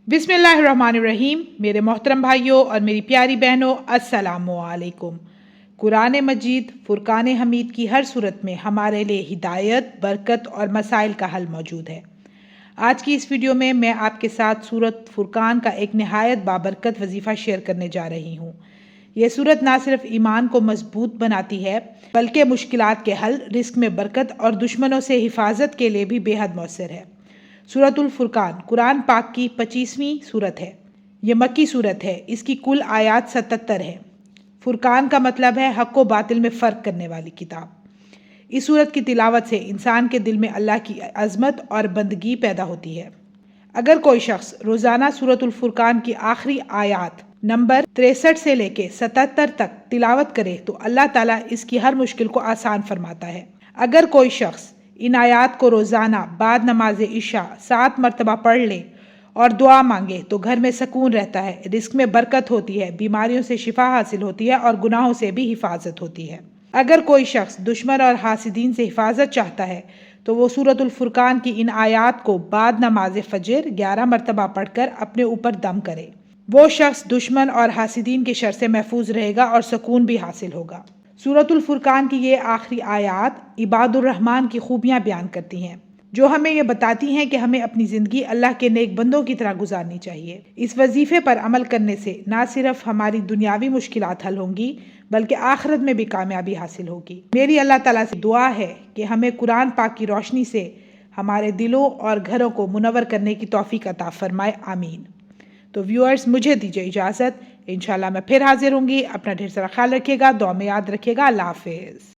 बिस्मिल्लाहिर्रहमानिर्रहीम। मेरे मोहतरम भाइयों और मेरी प्यारी बहनों, अस्सलामु अलैकुम। कुरान मजीद फुरकान हमीद की हर सूरत में हमारे लिए हिदायत, बरकत और मसाइल का हल मौजूद है। आज की इस वीडियो में मैं आपके साथ सूरत फुरकान का एक नहायत बाबरकत वजीफ़ा शेयर करने जा रही हूँ। यह सूरत ना सिर्फ ईमान को मजबूत बनाती है बल्कि मुश्किलात के हल, रिस्क में बरकत और दुश्मनों से हिफाजत के लिए भी बेहद मौसर है। सूरतुल फुरकान कुरान पाक की 25वीं सूरत है। यह मक्की सूरत है। इसकी कुल आयात 77 है। फुरकान का मतलब है हक व बातिल में फ़र्क करने वाली किताब। इस सूरत की तिलावत से इंसान के दिल में अल्लाह की अज़मत और बंदगी पैदा होती है। अगर कोई शख्स रोज़ाना सूरतुल फुरकान की आखिरी आयात नंबर 63 से लेके 77 तक तिलावत करे तो अल्लाह ताला इसकी हर मुश्किल को आसान फरमाता है। अगर कोई शख्स इन आयात को रोज़ाना बाद नमाज इशा 7 मरतबा पढ़ ले और दुआ मांगे तो घर में सुकून रहता है, रिस्क में बरकत होती है, बीमारियों से शिफा हासिल होती है और गुनाहों से भी हिफाजत होती है। अगर कोई शख्स दुश्मन और हासिदीन से हिफाजत चाहता है तो वो सूरतुल फुरकान की इन आयात को बाद नमाज फजर 11 मरतबा पढ़कर अपने ऊपर दम करे। वो शख्स दुश्मन और हासिदीन के शर से महफूज रहेगा और सुकून भी हासिल होगा। सूरतुल फुरकान की ये आखिरी आयात इबादुर रहमान की खूबियाँ बयान करती हैं, जो हमें ये बताती हैं कि हमें अपनी ज़िंदगी अल्लाह के नेक बंदों की तरह गुजारनी चाहिए। इस वजीफ़े पर अमल करने से ना सिर्फ हमारी दुनियावी मुश्किलात हल होंगी बल्कि आखिरत में भी कामयाबी हासिल होगी। मेरी अल्लाह ताला से दुआ है कि हमें कुरान पाक की रोशनी से हमारे दिलों और घरों को मुनव्वर करने की तौफीक अता फरमाए, आमीन। तो व्यूअर्स, मुझे दीजिए इजाज़त। इंशाल्लाह मैं फिर हाजिर होंगी। अपना ढेर सारा ख्याल रखिएगा, दुआ में याद रखिएगा। अल्लाह हाफिज़।